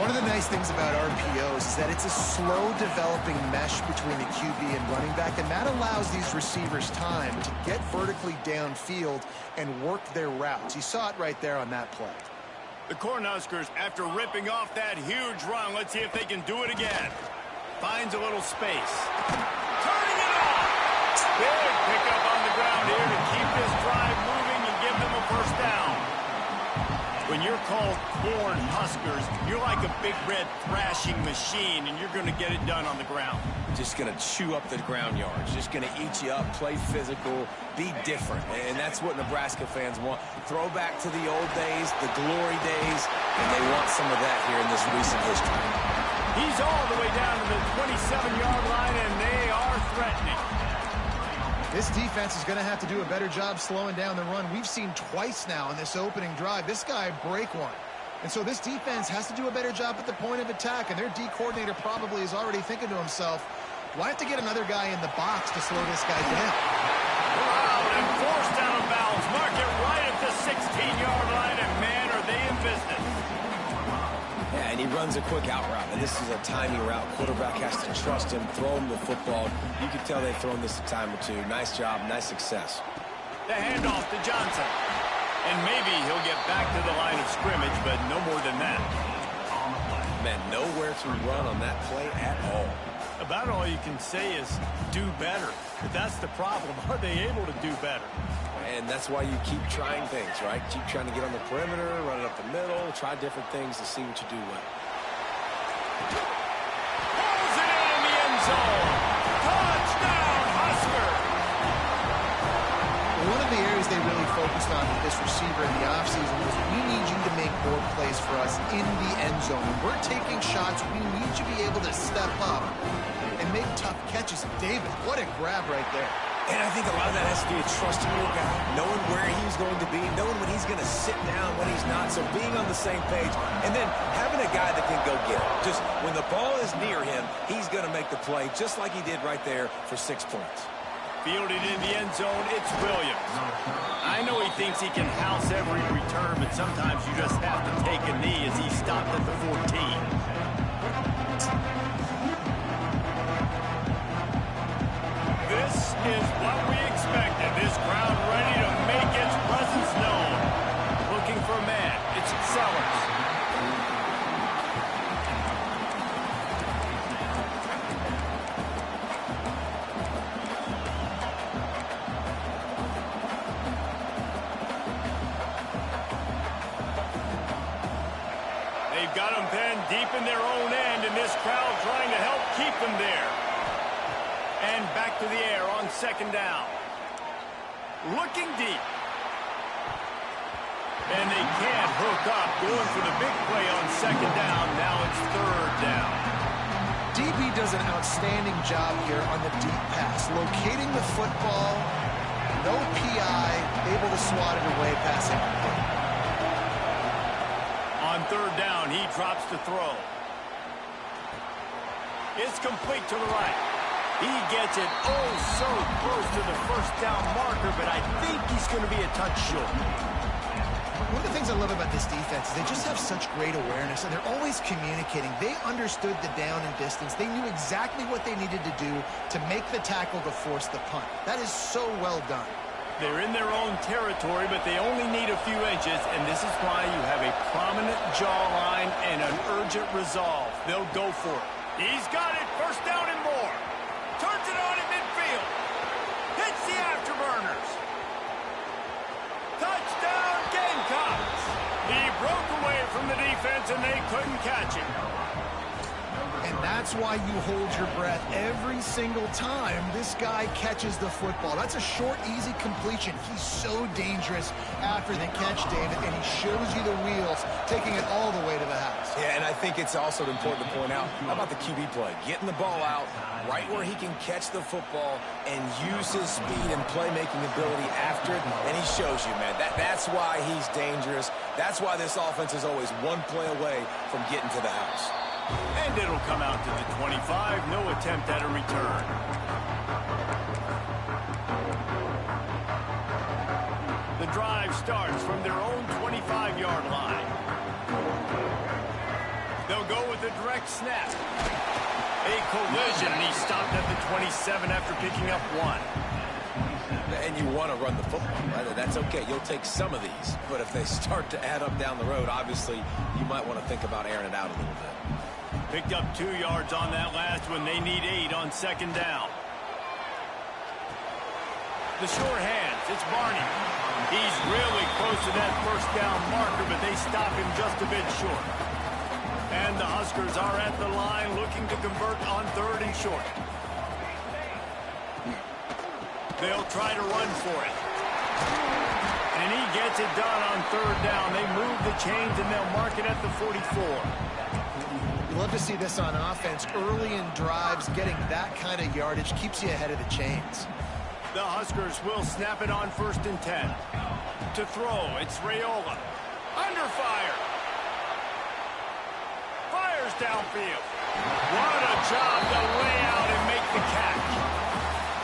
One of the nice things about RPOs is that it's a slow developing mesh between the QB and running back, and that allows these receivers time to get vertically downfield and work their routes. You saw it right there on that play. The Cornhuskers, after ripping off that huge run, let's see if they can do it again. Finds a little space. Turning it off! Big pickup on the ground here to keep this drive moving and give them a first down. When you're called Cornhuskers, you're like a big red thrashing machine, and you're going to get it done on the ground. Just going to chew up the ground yards. Just going to eat you up, play physical, be different. And that's what Nebraska fans want. Throw back to the old days, the glory days, and they want some of that here in this recent history. He's all the way down to the 27-yard line, and they are threatening. This defense is going to have to do a better job slowing down the run. We've seen twice now in this opening drive this guy break one. And so this defense has to do a better job at the point of attack, and their D coordinator probably is already thinking to himself, do I have to get another guy in the box to slow this guy down? Out and forced out of bounds. Mark it right at the 16-yard line, and man, are they in business. Yeah, and he runs a quick out route, and this is a timing route. Quarterback has to trust him, throw him the football. You can tell they've thrown this a time or two. Nice job, nice success. The handoff to Johnson. And maybe he'll get back to the line of scrimmage, but no more than that. Man, nowhere to run on that play at all. About all you can say is do better. But that's the problem. Are they able to do better? And that's why you keep trying things, right? Keep trying to get on the perimeter, run it up the middle, try different things to see what you do well. Pulls it in the end zone. Touchdown, Husker! One of the areas they really focused on with this receiver in the offseason was we need you to make more plays for us in the end zone. When we're taking shots, we need you to be able to step up and make tough catches. David, what a grab right there. And I think a lot of that has to be a trusting your guy, knowing where he's going to be, knowing when he's going to sit down, when he's not, so being on the same page, and then having a guy that can go get it. Just when the ball is near him, he's going to make the play, just like he did right there for 6 points. Fielded in the end zone, it's Williams. I know he thinks he can house every return, but sometimes you just have to take a knee as he stopped at the 14. This is what we expected. This crowd ready to make its presence known. Looking for a man. It's Sellers. They've got them pinned deep in their own end, and this crowd trying to help keep them there. And back to the air on second down. Looking deep. And they can't hook up. Going for the big play on second down. Now it's third down. DB does an outstanding job here on the deep pass. Locating the football, no PI, able to swat it away passing. On third down, he drops to throw. It's complete to the right. He gets it oh so close to the first down marker, but I think he's going to be a touch short. One of the things I love about this defense is they just have such great awareness, and they're always communicating. They understood the down and distance. They knew exactly what they needed to do to make the tackle to force the punt. That is so well done. They're in their own territory, but they only need a few inches, and this is why you have a prominent jawline and an urgent resolve. They'll go for it. He's got it. First down and more. Turns it on in midfield. Hits the afterburners. Touchdown, Gamecocks. He broke away from the defense, and they couldn't catch him. And that's why you hold your breath every single time this guy catches the football. That's a short, easy completion. He's so dangerous after the catch, David, and he shows you the wheels, taking it all the way to the house. Yeah, and I think it's also important to point out, how about the QB play? Getting the ball out right where he can catch the football and use his speed and playmaking ability after it, and he shows you, man. That's why he's dangerous. That's why this offense is always one play away from getting to the house. And it'll come out to the 25. No attempt at a return. The drive starts from their own 25-yard line. They'll go with a direct snap. A collision, and he stopped at the 27 after picking up 1. And you want to run the football, right? That's okay. You'll take some of these. But if they start to add up down the road, obviously, you might want to think about airing it out a little bit. Picked up 2 yards on that last one. They need 8 on 2nd down. The short hands, it's Barney. He's really close to that 1st down marker, but they stop him just a bit short. And the Huskers are at the line looking to convert on 3rd and short. They'll try to run for it. And he gets it done on 3rd down. They move the chains, and they'll mark it at the 44. You love to see this on offense. Early in drives, getting that kind of yardage keeps you ahead of the chains. The Huskers will snap it on 1st and 10. To throw, it's Raiola. Under fire. Fires downfield. What a job to lay out and make the catch.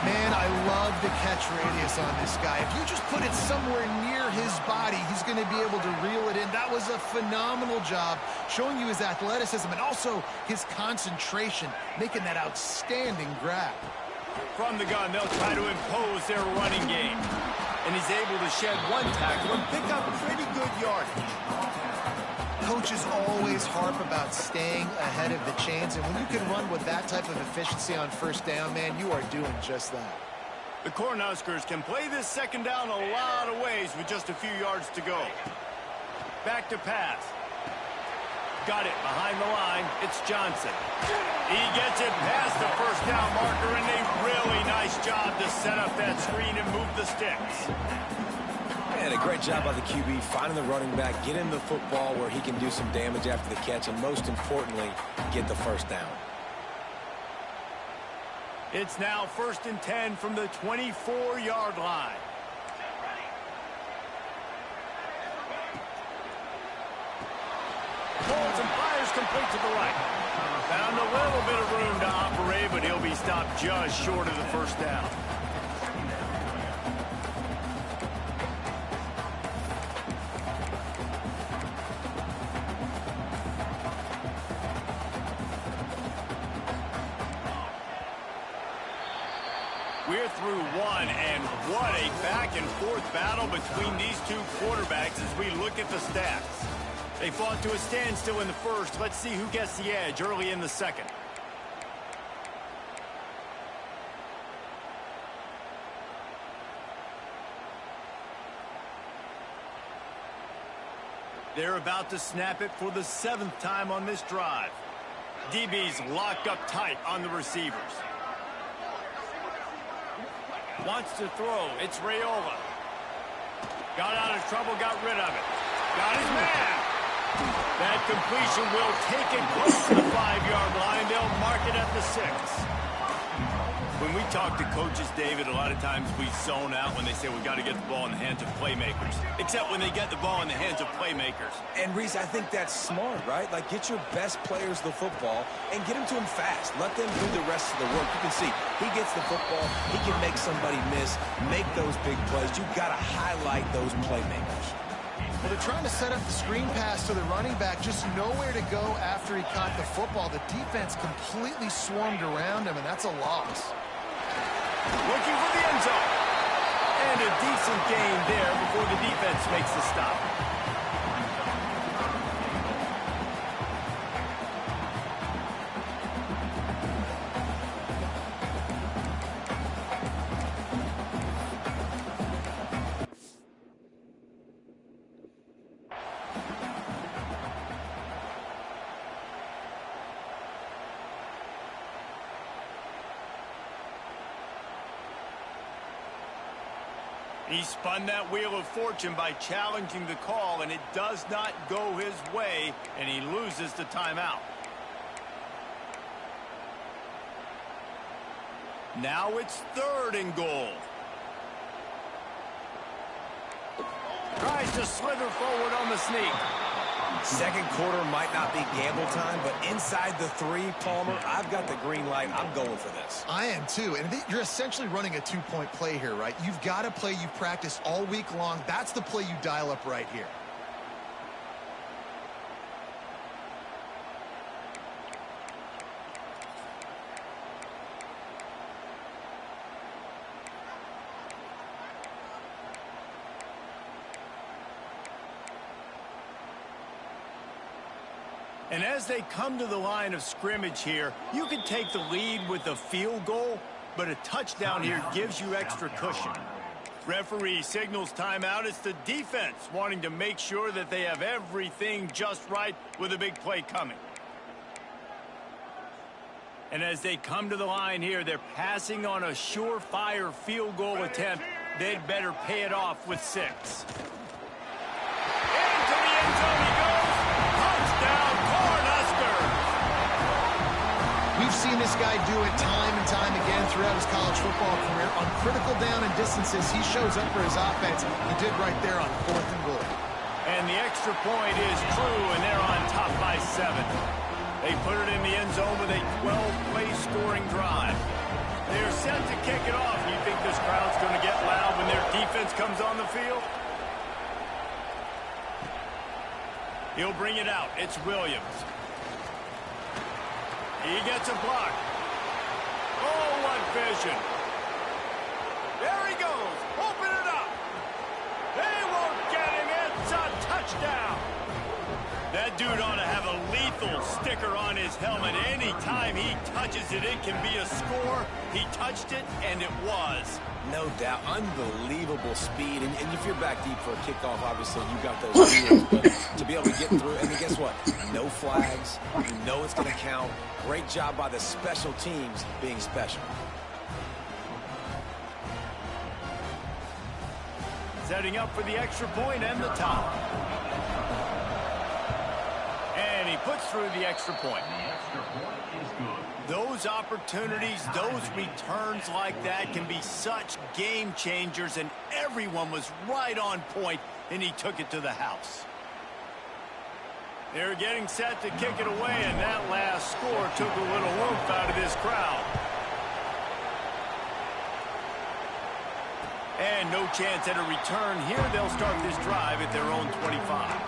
Man, I love the catch radius on this guy. If you just put it somewhere near his body, he's going to be able to reel it in. That was a phenomenal job, showing you his athleticism and also his concentration, making that outstanding grab. From the gun, they'll try to impose their running game. And he's able to shed 1 tackle and pick up pretty good yardage. Coaches always harp about staying ahead of the chains, and when you can run with that type of efficiency on 1st down, man, you are doing just that. The Cornhuskers can play this 2nd down a lot of ways with just a few yards to go. Back to pass. Got it behind the line. It's Johnson. He gets it past the 1st down marker, and a really nice job to set up that screen and move the sticks. And a great job by the QB finding the running back, getting the football where he can do some damage after the catch, and most importantly, get the 1st down. It's now 1st and 10 from the 24-yard line. Pulls and fires complete to the right. Found a little bit of room to operate, but he'll be stopped just short of the 1st down. We're through 1, and what a back-and-forth battle between these 2 quarterbacks as we look at the stats. They fought to a standstill in the 1st. Let's see who gets the edge early in the 2nd. They're about to snap it for the 7th time on this drive. DB's locked up tight on the receivers. Wants to throw. It's Raiola. Got out of trouble, got rid of it. Got his man. That completion will take it close to the 5-yard line. They'll mark it at the 6. When we talk to coaches, David, a lot of times we zone out when they say we got to get the ball in the hands of playmakers, except when they get the ball in the hands of playmakers. And, Reese, I think that's smart, right? Like, get your best players the football and get them to him fast. Let them do the rest of the work. You can see he gets the football. He can make somebody miss, make those big plays. You've got to highlight those playmakers. Well, they're trying to set up the screen pass to the running back, just nowhere to go after he caught the football. The defense completely swarmed around him, and that's a loss. Looking for the end zone. And a decent gain there before the defense makes the stop. He spun that wheel of fortune by challenging the call, and it does not go his way, and he loses the timeout. Now it's 3rd and goal. Tries to slither forward on the sneak. Second quarter might not be gamble time, but inside the 3, Palmer, I've got the green light. I'm going for this. I am too, and you're essentially running a 2-point play here, right? You've got a play you practice all week long. That's the play you dial up right here. And as they come to the line of scrimmage here, you can take the lead with a field goal, but a touchdown here gives you extra cushion. Referee signals timeout. It's the defense wanting to make sure that they have everything just right with a big play coming. And as they come to the line here, they're passing on a surefire field goal attempt. They'd better pay it off with 6. Into the end zone he goes. Touchdown, Cornhuskers. We've seen this guy do it time and time again throughout his college football career. On critical down and distances, he shows up for his offense. He did right there on 4th and goal. And the extra point is true, and they're on top by 7. They put it in the end zone with a 12-play scoring drive. They're set to kick it off. You think this crowd's going to get loud when their defense comes on the field? He'll bring it out. It's Williams. He gets a block. Oh, what vision. There he goes. Open it up. They won't get him. It's a touchdown. That dude ought to have a lethal sticker on his helmet. Anytime he touches it, it can be a score. He touched it, and it was. No doubt. Unbelievable speed. And if you're back deep for a kickoff, obviously you got those feelings. But to be able to get through, and then guess what? No flags. You know it's going to count. Great job by the special teams being special. Setting up for the extra point and the top. And he puts through the extra point. Those opportunities, those returns like that can be such game changers, and everyone was right on point, and he took it to the house. They're getting set to kick it away, and that last score took a little oomph out of this crowd. And no chance at a return here. They'll start this drive at their own 25.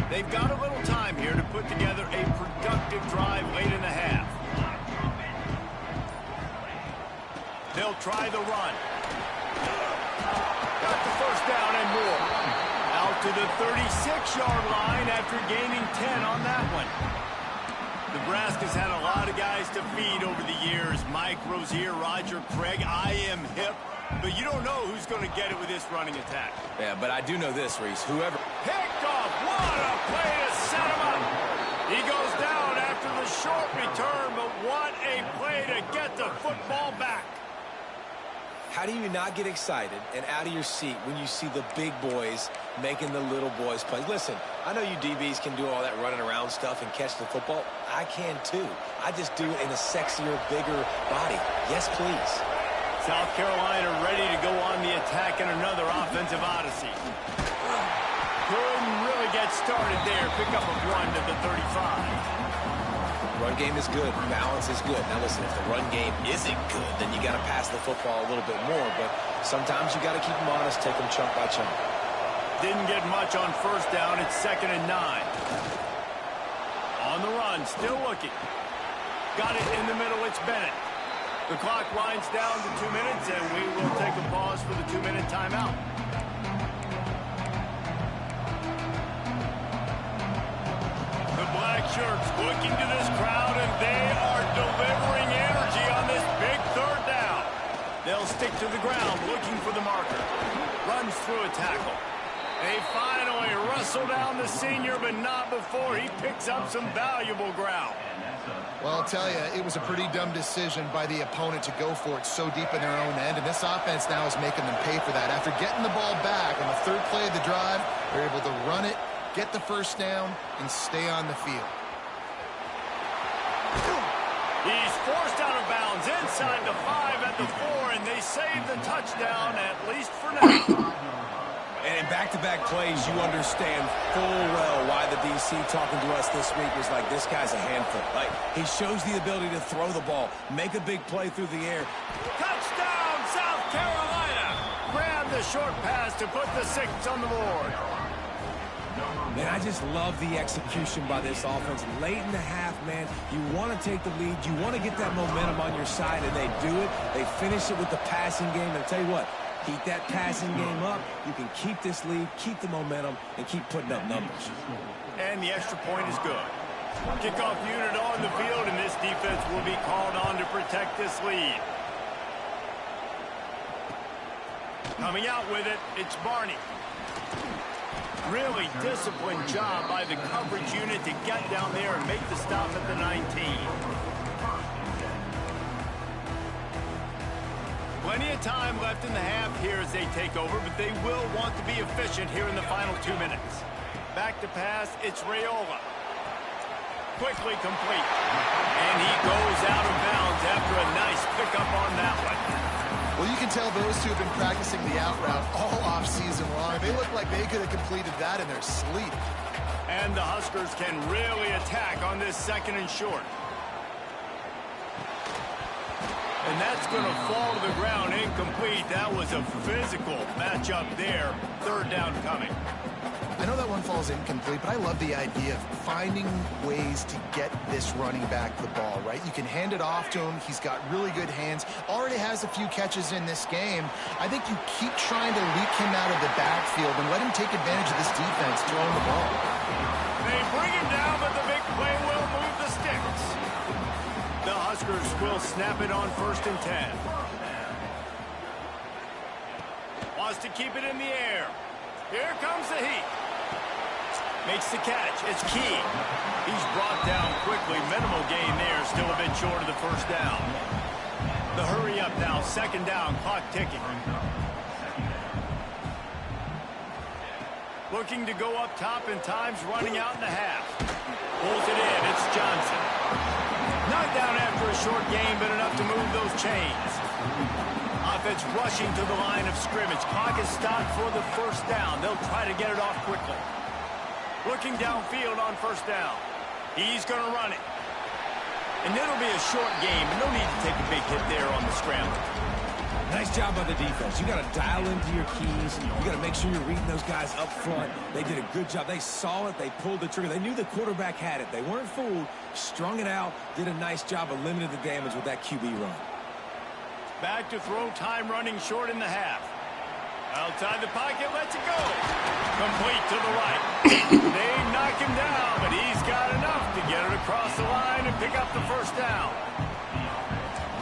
They've got a little time here to put together a productive drive late in the half. They'll try the run. Got the first down and more. Out to the 36-yard line after gaining 10 on that one. Nebraska's had a lot of guys to feed over the years. Mike Rozier, Roger Craig, I am hip. But you don't know who's going to get it with this running attack. Yeah, but I do know this, Reese. Whoever... Picked off. What a play to set him up. He goes down after the short return, but what a play to get the football back. How do you not get excited and out of your seat when you see the big boys making the little boys play? Listen, I know you DBs can do all that running around stuff and catch the football. I can too. I just do it in a sexier, bigger body. Yes, please. South Carolina ready to go on the attack in another offensive odyssey. Couldn't really get started there. Pick up a 1 to the 35. Run game is good. Balance is good. Now listen, if the run game isn't good, then you got to pass the football a little bit more. But sometimes you got to keep them honest, take them chunk by chunk. Didn't get much on first down. It's 2nd and 9. On the run, still looking. Got it in the middle. It's Bennett. The clock winds down to 2 minutes, and we will take a pause for the 2-minute timeout. The black shirts looking to this crowd, and they are delivering energy on this big 3rd down. They'll stick to the ground looking for the marker. Runs through a tackle. They finally wrestle down the senior, but not before he picks up some valuable ground. Well, I'll tell you, it was a pretty dumb decision by the opponent to go for it so deep in their own end, and this offense now is making them pay for that. After getting the ball back on the 3rd play of the drive, they're able to run it, get the first down, and stay on the field. He's forced out of bounds inside the 5 at the 4, and they save the touchdown, at least for now. And in back-to-back plays, you understand full well why the DC talking to us this week was like, this guy's a handful. Like, he shows the ability to throw the ball, make a big play through the air. Touchdown, South Carolina! Grab the short pass to put the 6 on the board. Man, I just love the execution by this offense. Late in the half, man, you want to take the lead. You want to get that momentum on your side, and they do it. They finish it with the passing game. And I'll tell you what, keep that passing game up. You can keep this lead, keep the momentum, and keep putting up numbers. And the extra point is good. Kickoff unit on the field, and this defense will be called on to protect this lead. Coming out with it, it's Barney. Really disciplined job by the coverage unit to get down there and make the stop at the 19. Plenty of time left in the half here as they take over, but they will want to be efficient here in the final 2 minutes. Back to pass, it's Raiola. Quickly complete. And he goes out of bounds after a nice pickup on that one. Well, you can tell those two have been practicing the out route all off-season long. They look like they could have completed that in their sleep. And the Huskers can really attack on this 2nd and short. And that's going to fall to the ground incomplete. That was a physical matchup there. 3rd down coming. I know that one falls incomplete, but I love the idea of finding ways to get this running back the ball, right? You can hand it off to him. He's got really good hands. Already has a few catches in this game. I think you keep trying to leak him out of the backfield and let him take advantage of this defense throwing the ball. They bring him down, but the big play will move the sticks. The Huskers will snap it on 1st and 10. Wants to keep it in the air. Here comes the heat. Makes the catch. It's Key. He's brought down quickly. Minimal gain there. Still a bit short of the 1st down. The hurry up now. 2nd down. Clock ticking. Looking to go up top, and time's running out in the half. Pulls it in. It's Johnson. Not down after a short gain, but enough to move those chains. Offense rushing to the line of scrimmage. Clock is stopped for the 1st down. They'll try to get it off quickly. Looking downfield on 1st down. He's going to run it. And it'll be a short game, but no need to take a big hit there on the scramble. Nice job by the defense. You got to dial into your keys. You got to make sure you're reading those guys up front. They did a good job. They saw it. They pulled the trigger. They knew the quarterback had it. They weren't fooled. Strung it out. Did a nice job of limiting the damage with that QB run. Back to throw, time running short in the half. Outside the pocket, lets it go. Complete to the right. They knock him down, but he's got enough to get it across the line and pick up the 1st down.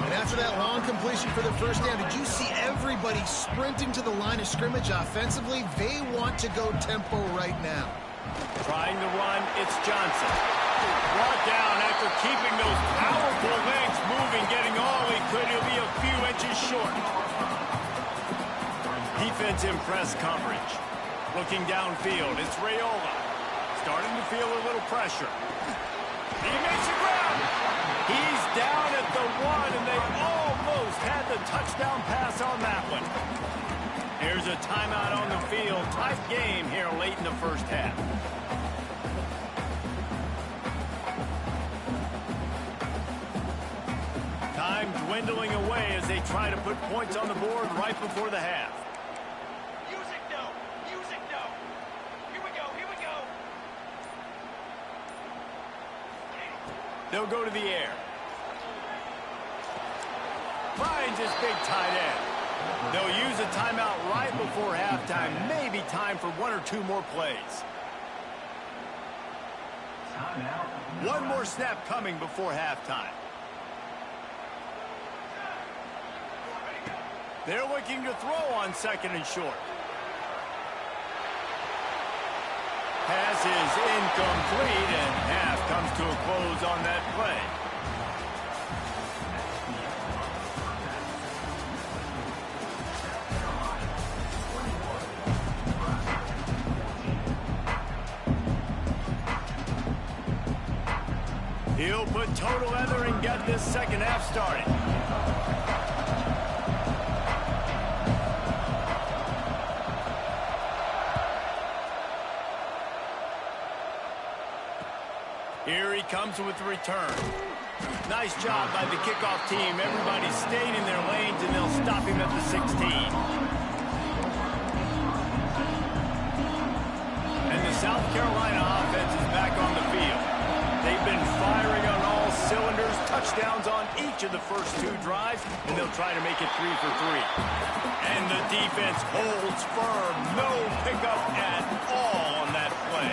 And after that long completion for the 1st down, did you see everybody sprinting to the line of scrimmage offensively? They want to go tempo right now. Trying to run, it's Johnson. Brought down after keeping those powerful legs moving, getting all he could. He'll be a few inches short. Defense in press coverage. Looking downfield, it's Raiola. Starting to feel a little pressure. He makes it ground. He's down at the 1, and they almost had the touchdown pass on that one. Here's a timeout on the field. Tight game here late in the 1st half. Time dwindling away as they try to put points on the board right before the half. Music no. Music no. Here we go. Here we go. They'll go to the air. Finds his big tight end. They'll use a timeout right before halftime. Maybe time for 1 or 2 more plays. One more snap coming before halftime. They're looking to throw on 2nd and short. Pass is incomplete, and half comes to a close on that play. He'll put total leather and get this 2nd half started. Here he comes with the return. Nice job by the kickoff team. Everybody stayed in their lanes, and they'll stop him at the 16. each of the first 2 drives, and they'll try to make it 3 for 3. And the defense holds firm. No pickup at all on that play.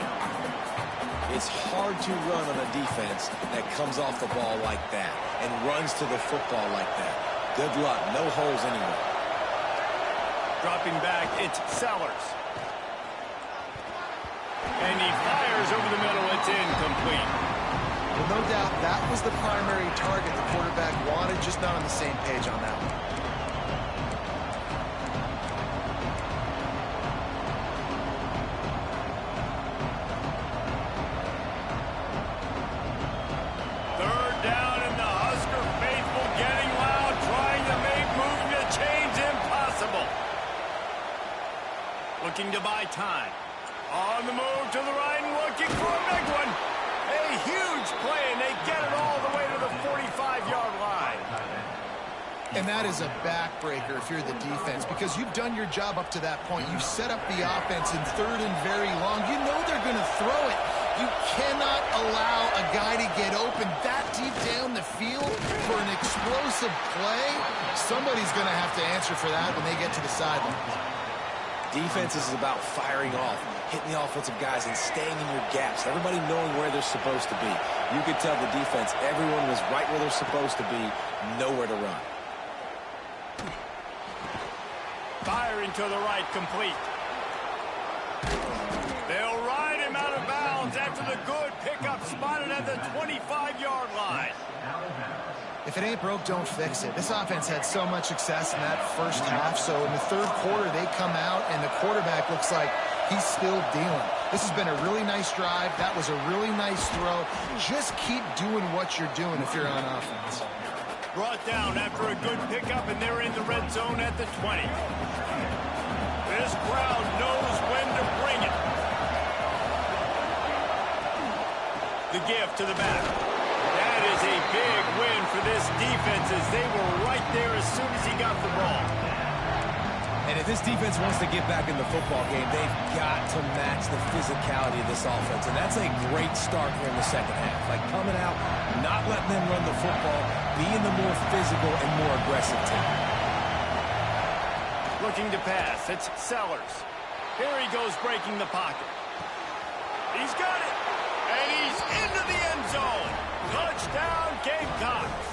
It's hard to run on a defense that comes off the ball like that and runs to the football like that. Good luck. No holes anywhere. Dropping back, it's Sellers. And he fires over the middle. It's incomplete. Well, no doubt that was the primary target the quarterback wanted, just not on the same page on that one. Third down, and the Husker faithful getting loud, trying to make moving the chains impossible. Looking to buy time. On the move to the right and looking for a big one. A huge play, and they get it all the way to the 45-yard line. And that is a backbreaker if you're the defense, because you've done your job up to that point. You've set up the offense in 3rd and very long. You know they're going to throw it. You cannot allow a guy to get open that deep down the field for an explosive play. Somebody's going to have to answer for that when they get to the sideline. Defense is about firing off, hitting the offensive guys, and staying in your gaps. Everybody knowing where they're supposed to be. You could tell the defense, everyone was right where they're supposed to be, nowhere to run. Firing to the right, complete. They'll ride him out of bounds after the good pickup spotted at the 25-yard line. If it ain't broke, don't fix it. This offense had so much success in that first half, so in the 3rd quarter, they come out, and the quarterback looks like he's still dealing. This has been a really nice drive. That was a really nice throw. Just keep doing what you're doing if you're on offense. Brought down after a good pickup, and they're in the red zone at the 20. This crowd knows when to bring it. The give to the back. That is a big win for this defense, as they were right there as soon as he got the ball. And if this defense wants to get back in the football game, they've got to match the physicality of this offense. And that's a great start here in the second half. Like coming out, not letting them run the football, being the more physical and more aggressive team. Looking to pass, it's Sellers. Here he goes breaking the pocket. He's got it. And he's into the end zone. Touchdown, Gamecocks.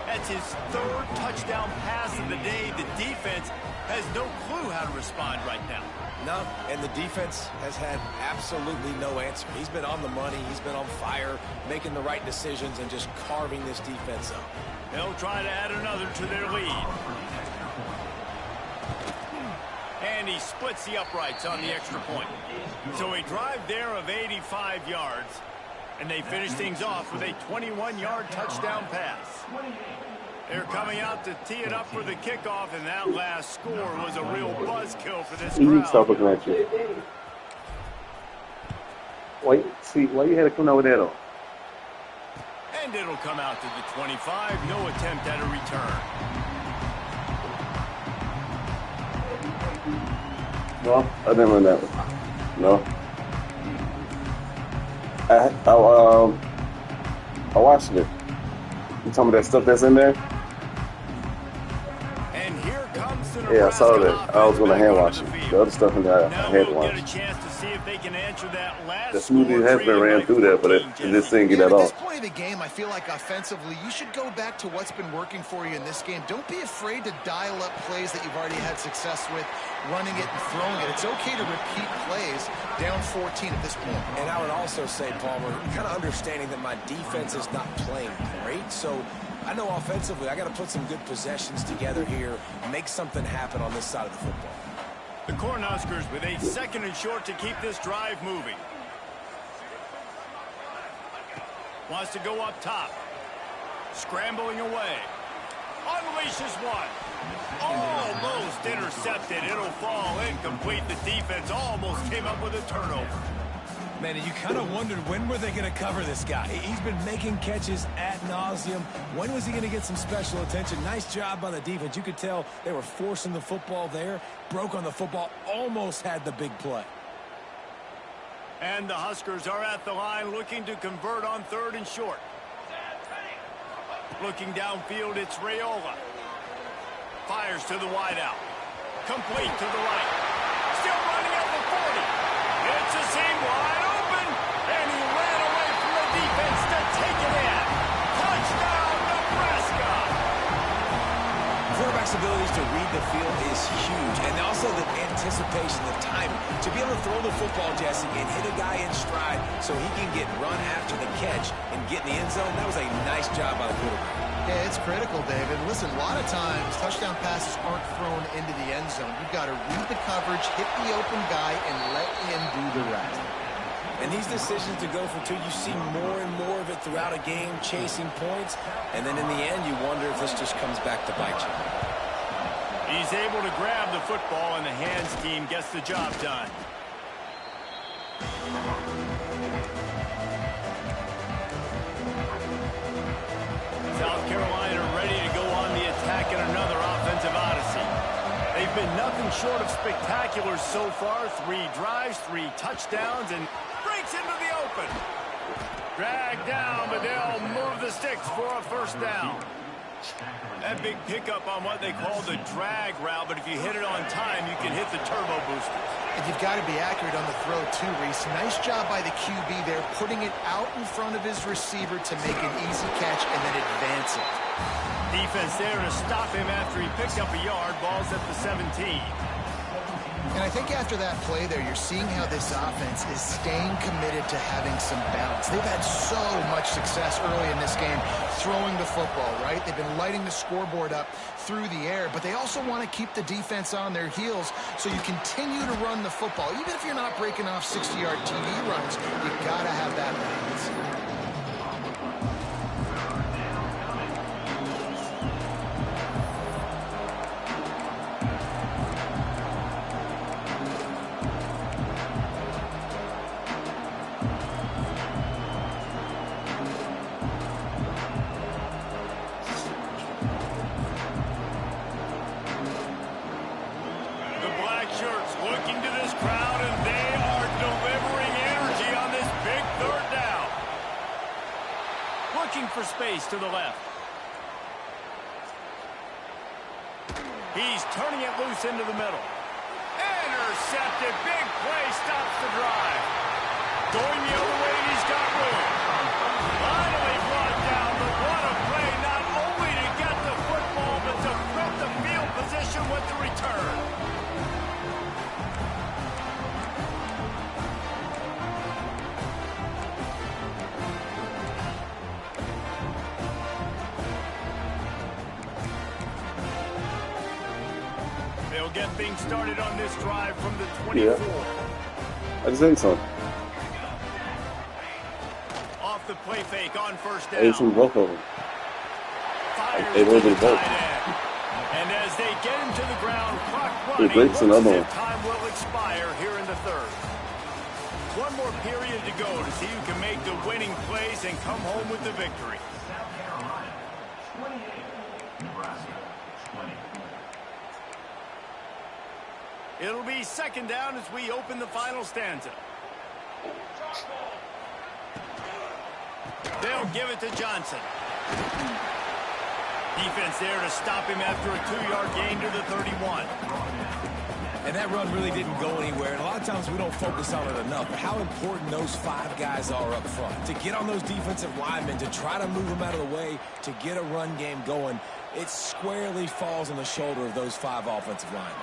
That's his 3rd touchdown pass of the day. The defense has no clue how to respond right now. No, and the defense has had absolutely no answer. He's been on the money. He's been on fire, making the right decisions, and just carving this defense up. They'll try to add another to their lead. And he splits the uprights on the extra point. So a drive there of 85 yards. And they finish things off with a 21-yard touchdown pass. They're coming out to tee it up for the kickoff, and that last score was a real buzzkill for this crowd. Stop looking at you. Why you had to come over there, though? And it'll come out to the 25. No attempt at a return. No, I didn't run that one. No. I watched it. You told me that stuff that's in there? And here comes the Yeah, I saw that. I was going to hand wash it. The other stuff in there, I Now had to we'll wash. get a chance to see if they can answer that last The smoothie score has been ran treated through there, but by it 14, just didn't get Yeah, that at this off. point of the game, I feel like offensively, you should go back to what's been working for you in this game. Don't be afraid to dial up plays that you've already had success with, running it and throwing it. It's okay to repeat plays down 14 at this point. And I would also say, Palmer, kind of understanding that my defense is not playing great, so I know offensively I got to put some good possessions together here, make something happen on this side of the football. The Cornhuskers with a 2nd and short to keep this drive moving. Wants to go up top. Scrambling away. Unleashes one. Almost intercepted. It'll fall incomplete. The defense almost came up with a turnover. Man, and you kind of wondered when were they going to cover this guy. He's been making catches ad nauseum. When was he going to get some special attention? Nice job by the defense. You could tell they were forcing the football there. Broke on the football. Almost had the big play. And the Huskers are at the line looking to convert on 3rd and short. Looking downfield, it's Raiola. Fires to the wideout. Complete to the right. Still running at the 40. It's a seam wide open. And he ran away from the defense to take it in. Touchdown, Nebraska. Quarterback's abilities to read the field is huge. And also the anticipation, the timing. To be able to throw the football, Jesse, and hit a guy in stride so he can get run after the catch and get in the end zone, that was a nice job by the quarterback. Yeah, it's critical, David. Listen, a lot of times touchdown passes aren't thrown into the end zone. You've got to read the coverage, hit the open guy, and let him do the rest. And these decisions to go for two, you see more and more of it throughout a game, chasing points. And then in the end, you wonder if this just comes back to bite you. He's able to grab the football, and the hands team gets the job done. South Carolina ready to go on the attack in another offensive odyssey. They've been nothing short of spectacular so far. 3 drives, 3 touchdowns, and breaks into the open. Dragged down, but they'll move the sticks for a first down. That big pickup on what they call the drag route, but if you hit it on time, you can hit the turbo boosters. And you've got to be accurate on the throw, too, Reese. Nice job by the QB there, putting it out in front of his receiver to make an easy catch and then advance it. Defense there to stop him after he picked up a yard. Ball's at the 17. And I think after that play there, you're seeing how this offense is staying committed to having some balance. They've had so much success early in this game throwing the football, right? They've been lighting the scoreboard up through the air, but they also want to keep the defense on their heels so you continue to run the football. Even if you're not breaking off 60-yard TD runs, you got to have that balance. For space to the left. He's turning it loose into the middle. Intercepted. Big play stops the drive. Going the other way, and he's got room. Finally brought down, but what a play, not only to get the football, but to flip the field position with the return. They'll get things started on this drive from the 24. I think so. Off the play fake on first down. It's both of them. Fires They will to do the both. tight end. And as they get him to the ground, clock He running, breaks looks another as one. if time will expire here in the third. One more period to go to see who can make the winning plays and come home with the victory. South Carolina, 28, Nebraska, 20. It'll be second down as we open the final stanza. They'll give it to Johnson. Defense there to stop him after a 2-yard gain to the 31. And that run really didn't go anywhere. And a lot of times we don't focus on it enough. But how important those 5 guys are up front. To get on those defensive linemen, to try to move them out of the way, to get a run game going, it squarely falls on the shoulder of those 5 offensive linemen.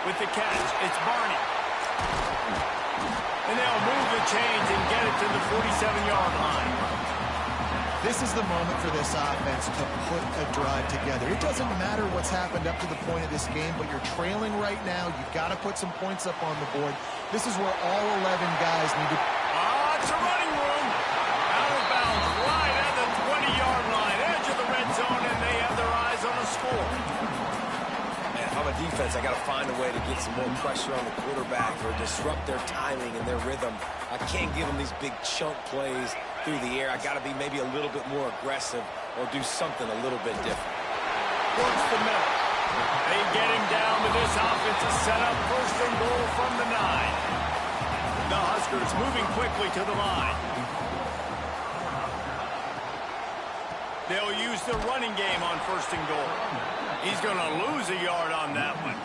With the catch, it's Barney. And they'll move the chains and get it to the 47-yard line. This is the moment for this offense to put a drive together. It doesn't matter what's happened up to the point of this game, but you're trailing right now. You've got to put some points up on the board. This is where all 11 guys need to... It's a running room. Out of bounds, right at the 20-yard line. Edge of the red zone, and they have their eyes on the score. Man, if I'm a defense, I got to find a way to get some more pressure on the quarterback or disrupt their timing and their rhythm. I can't give them these big chunk plays through the air. I got to be maybe a little bit more aggressive or do something a little bit different. Works the middle. They get him down, but this offense is set up first and goal from the 9. The Huskers moving quickly to the line. They'll use the running game on 1st and goal. He's going to lose a yard on that one.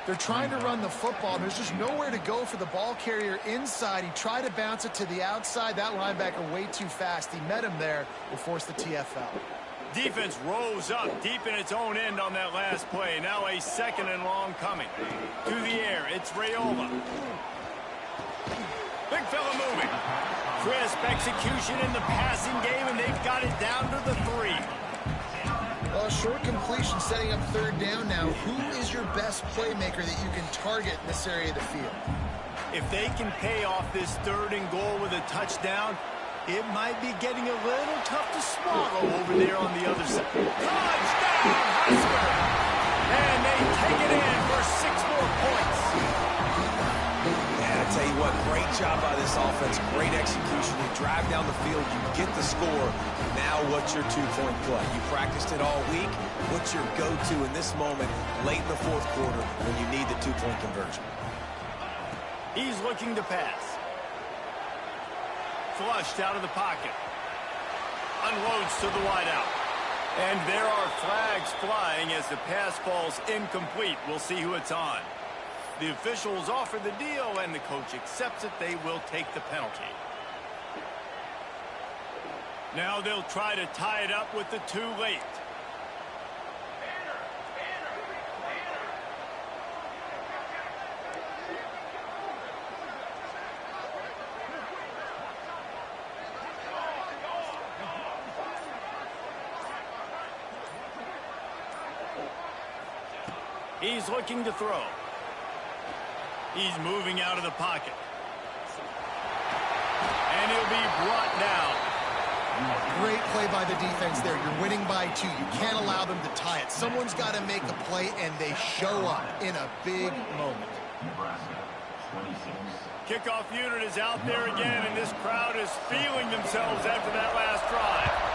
They're trying to run the football. There's just nowhere to go for the ball carrier inside. He tried to bounce it to the outside. That linebacker way too fast. He met him there and forced the TFL. Defense rose up deep in its own end on that last play. Now a 2nd and long coming. To the air, it's Raiola. Big fella moving. Crisp execution in the passing game, and they've got it down to the 3. Well, short completion setting up 3rd down now. Who is your best playmaker that you can target in this area of the field? If they can pay off this 3rd and goal with a touchdown, it might be getting a little tough to swallow over there on the other side. Touchdown, Husker! And they take it in for 6 more points. And I tell you what, great job by this offense. Great execution. You drive down the field, you get the score. Now what's your 2-point play? You practiced it all week. What's your go-to in this moment late in the 4th quarter when you need the 2-point conversion? He's looking to pass. Flushed out of the pocket. Unloads to the wideout. And there are flags flying as the pass falls incomplete. We'll see who it's on. The officials offer the deal, and the coach accepts it. They will take the penalty. Now they'll try to tie it up with the 2 late. He's looking to throw. He's moving out of the pocket. And he'll be brought down. Great play by the defense there. You're winning by 2. You can't allow them to tie it. Someone's got to make a play, and they show up in a big moment. Nebraska, 26. Kickoff unit is out there again, and this crowd is feeling themselves after that last drive.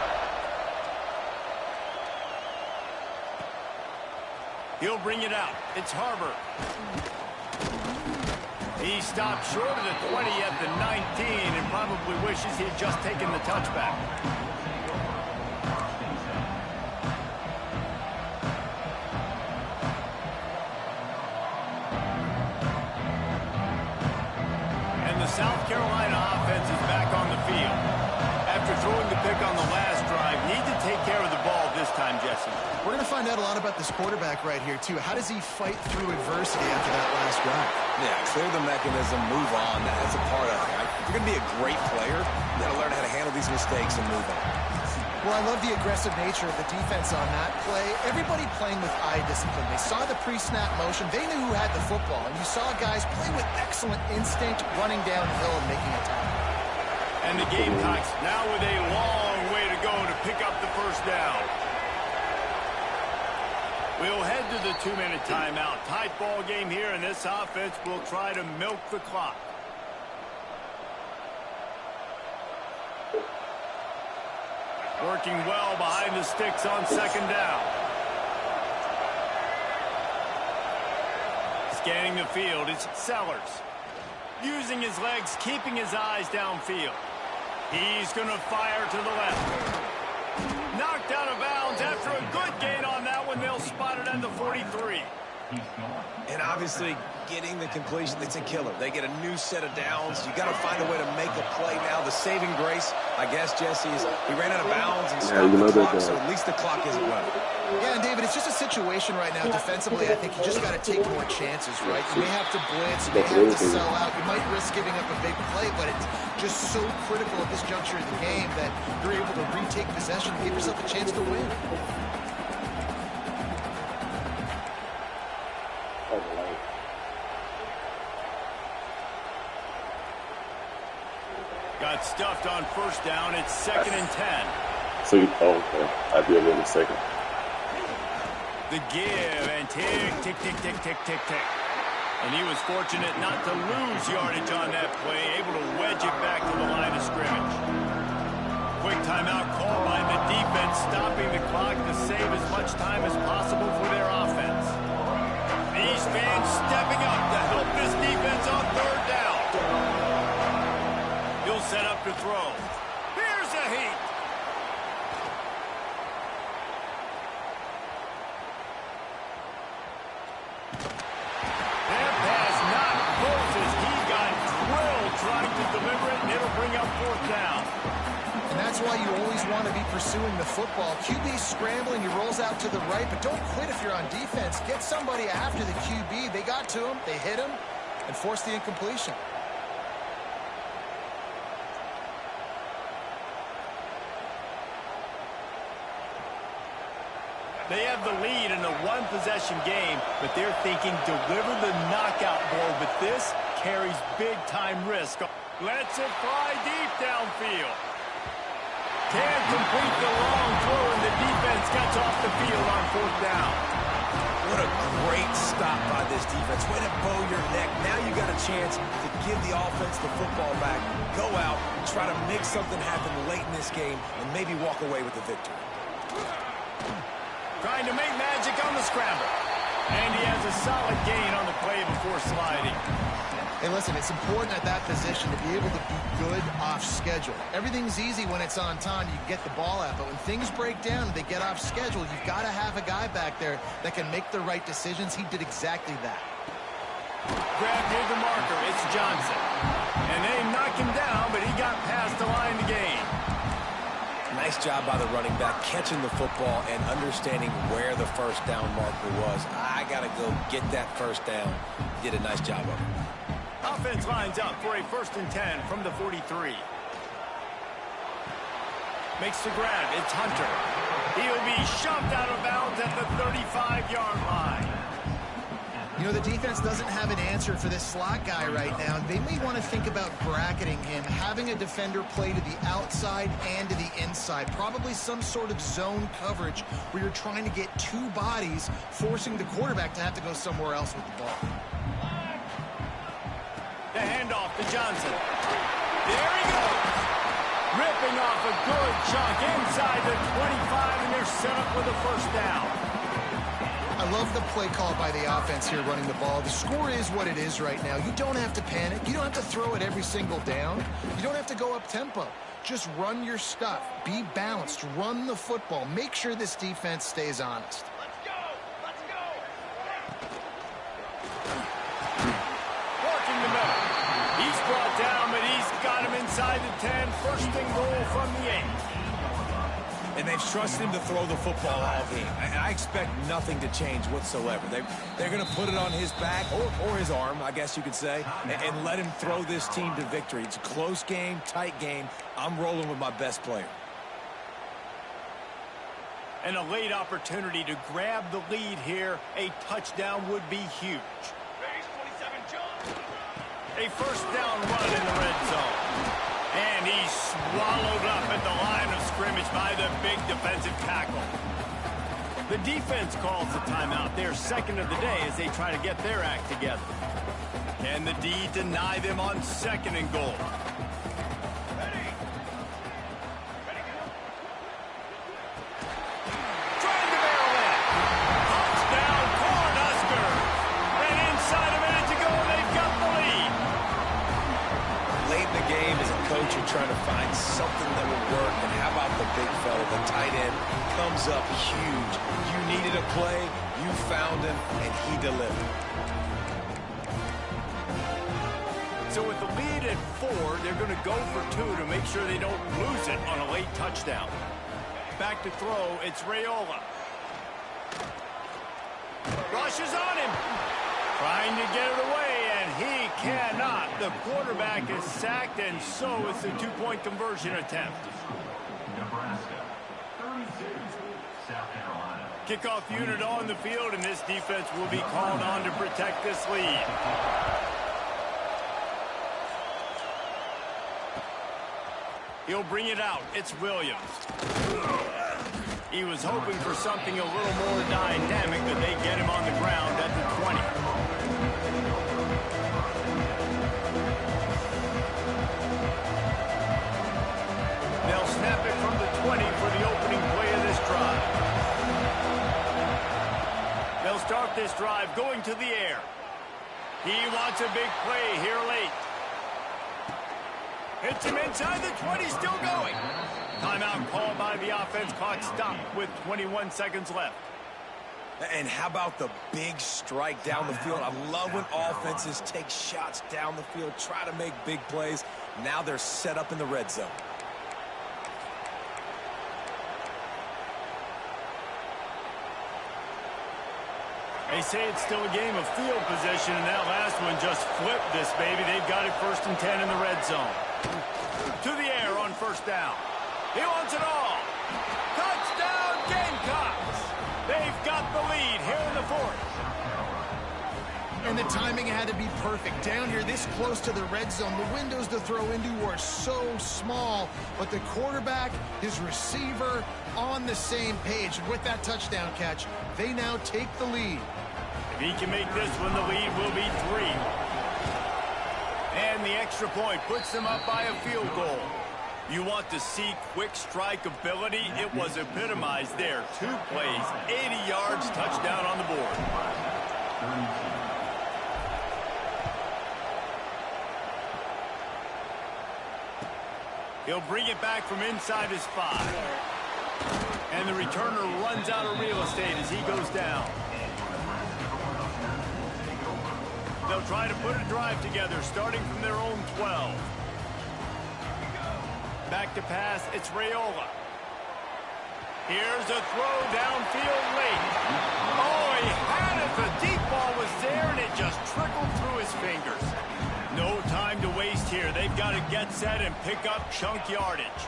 He'll bring it out. It's Harbor. He stopped short of the 20 at the 19 and probably wishes he had just taken the touchback. And the South Carolina offense is back on the field. After throwing the pick on the last drive, need to take care of the ball this time, Jesse. We're going to find out a lot about this quarterback right here, too. How does he fight through adversity after that last drive? Yeah, clear the mechanism, move on. That's a part of it. Right? If you're going to be a great player, you got to learn how to handle these mistakes and move on. Well, I love the aggressive nature of the defense on that play. Everybody playing with eye discipline. They saw the pre-snap motion. They knew who had the football. And you saw guys play with excellent instinct, running downhill and making a tackle. And the Gamecocks now with a long way to go to pick up the 1st down. We'll head to the 2-minute timeout. Tight ball game here, and this offense will try to milk the clock. Working well behind the sticks on 2nd down. Scanning the field, it's Sellers. Using his legs, keeping his eyes downfield. He's going to fire to the left. Knocked out of bounds after a good gain on that one. They'll spot it at the 43. And obviously, getting the completion, it's a killer. They get a new set of downs. You got to find a way to make a play now. The saving grace, I guess, Jesse, is he ran out of bounds and stopped the clock, so at least the clock isn't running. Yeah, and David, it's just a situation right now defensively. I think you just got to take more chances, right? You may have to blitz, you may have to sell out, you might risk giving up a big play, but it's just so critical at this juncture of the game that you're able to retake possession and give yourself a chance to win. Got stuffed on 1st down. It's 2nd and 10. So okay. I'd be a little second. The give and tick, tick, tick, tick, tick, tick, tick. And he was fortunate not to lose yardage on that play, able to wedge it back to the line of scrimmage. Quick timeout call by the defense, stopping the clock to save as much time as possible for their offense. These fans stepping up to help this defense on 3rd down. He'll set up to throw. Here's a heat. That pass not close as he got drilled trying to deliver it, and it'll bring up 4th down. And that's why you always want to be pursuing the football. QB's scrambling, he rolls out to the right, but don't quit if you're on defense. Get somebody after the QB. They got to him, they hit him, and forced the incompletion. They have the lead in a one-possession game, but they're thinking deliver the knockout ball, but this carries big-time risk. Lets it fly deep downfield. Can't complete the long throw, and the defense gets off the field on 4th down. What a great stop by this defense. Way to bow your neck. Now you got a chance to give the offense the football back, go out, try to make something happen late in this game, and maybe walk away with the victory. Trying to make magic on the scramble. And he has a solid gain on the play before sliding. Hey, listen, it's important at that position to be able to be good off schedule. Everything's easy when it's on time. You get the ball out. But when things break down and they get off schedule, you've got to have a guy back there that can make the right decisions. He did exactly that. Grab near the marker. It's Johnson. And they knock him down, but he got past the line to gain. Nice job by the running back, catching the football and understanding where the 1st down marker was. I got to go get that 1st down. He did a nice job of it. Offense lines up for a 1st and 10 from the 43. Makes the grab. It's Hunter. He'll be shoved out of bounds at the 35-yard line. You know, the defense doesn't have an answer for this slot guy right now. They may want to think about bracketing him, having a defender play to the outside and to the inside. Probably some sort of zone coverage where you're trying to get 2 bodies, forcing the quarterback to have to go somewhere else with the ball. The handoff to Johnson. There he goes. Ripping off a good chunk inside the 25, and they're set up with a 1st down. I love the play call by the offense here running the ball. The score is what it is right now. You don't have to panic. You don't have to throw it every single down. You don't have to go up tempo. Just run your stuff. Be balanced. Run the football. Make sure this defense stays honest. Let's go! Let's go! Working the middle. He's brought down, but he's got him inside the 10. 1st and goal from the 8. And they've trusted him to throw the football all game. I expect nothing to change whatsoever. They're going to put it on his back, or his arm, I guess you could say, and let him throw this team to victory. It's a close game, tight game. I'm rolling with my best player. And a late opportunity to grab the lead here. A touchdown would be huge. Raise 27, John. A 1st down run in the red zone. And he's swallowed up at the line of scrimmage by the big defensive tackle. The defense calls the timeout, their 2nd of the day, as they try to get their act together. Can the D deny them on 2nd and goal? Ready? Ready, go. Trying to barrel in. Touchdown, Cornhuskers. And inside a minute to go, they've got the lead. Late in the game, as a coach, you're trying to find something that will work. And how about the big fella, the tight end, comes up huge. You needed a play, you found him, and he delivered. So with the lead at 4, they're going to go for 2 to make sure they don't lose it on a late touchdown. Back to throw, it's Raiola. Rushes on him. Trying to get it away, and he cannot. The quarterback is sacked, and so is the 2-point conversion attempt. Nebraska, 32, South Carolina. Kickoff unit on the field, and this defense will be called on to protect this lead. He'll bring it out. It's Williams. He was hoping for something a little more dynamic, but they get him on the ground at the 20. They'll snap it from the 20 for the opening play of this drive. They'll start this drive going to the air. He wants a big play here late. Hits him inside the 20, still going. Timeout called by the offense. Clock stopped with 21 seconds left. And how about the big strike down the field? I love when offenses take shots down the field, try to make big plays. Now they're set up in the red zone. They say it's still a game of field position, and that last one just flipped this baby. They've got it 1st and 10 in the red zone. To the air on 1st down. He wants it all. Touchdown, Gamecocks! They've got the lead here in the 4th. And the timing had to be perfect. Down here, this close to the red zone, the windows to throw into are so small, but the quarterback, his receiver, on the same page. And with that touchdown catch, they now take the lead. If he can make this one, the lead will be 3. And the extra point puts them up by a field goal. You want to see quick strike ability? It was epitomized there. 2 plays, 80 yards, touchdown on the board. He'll bring it back from inside his 5. And the returner runs out of real estate as he goes down. They'll try to put a drive together, starting from their own 12. Back to pass, it's Raiola. Here's a throw downfield late. Oh, he had it. The deep ball was there, and it just trickled through his fingers. No time to waste here. They've got to get set and pick up chunk yardage.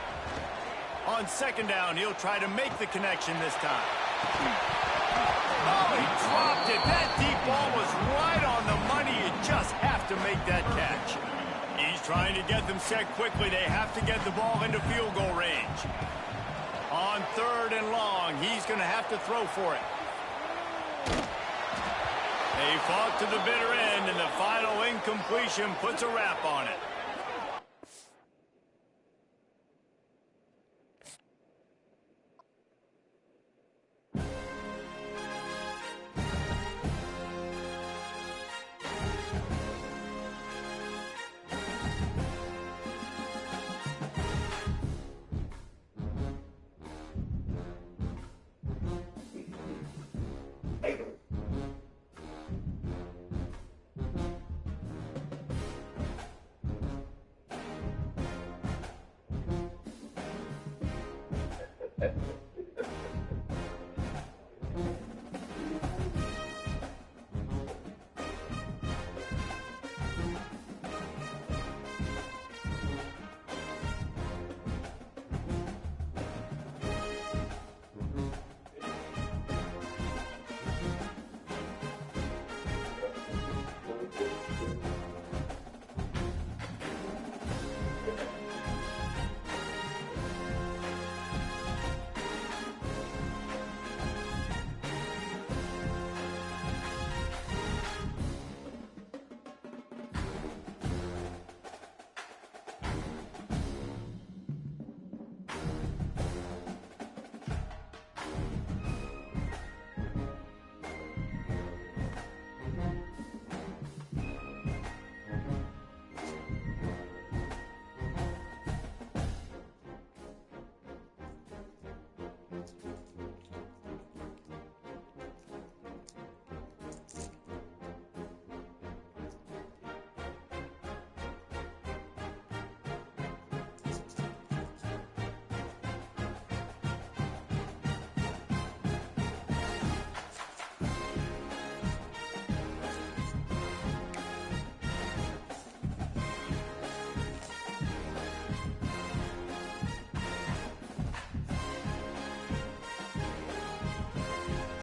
On 2nd down, he'll try to make the connection this time. Oh, he dropped it. That deep ball was right on the money. You just have to make that catch. He's trying to get them set quickly. They have to get the ball into field goal range. On 3rd and long, he's going to have to throw for it. They fought to the bitter end, and the final incompletion puts a wrap on it.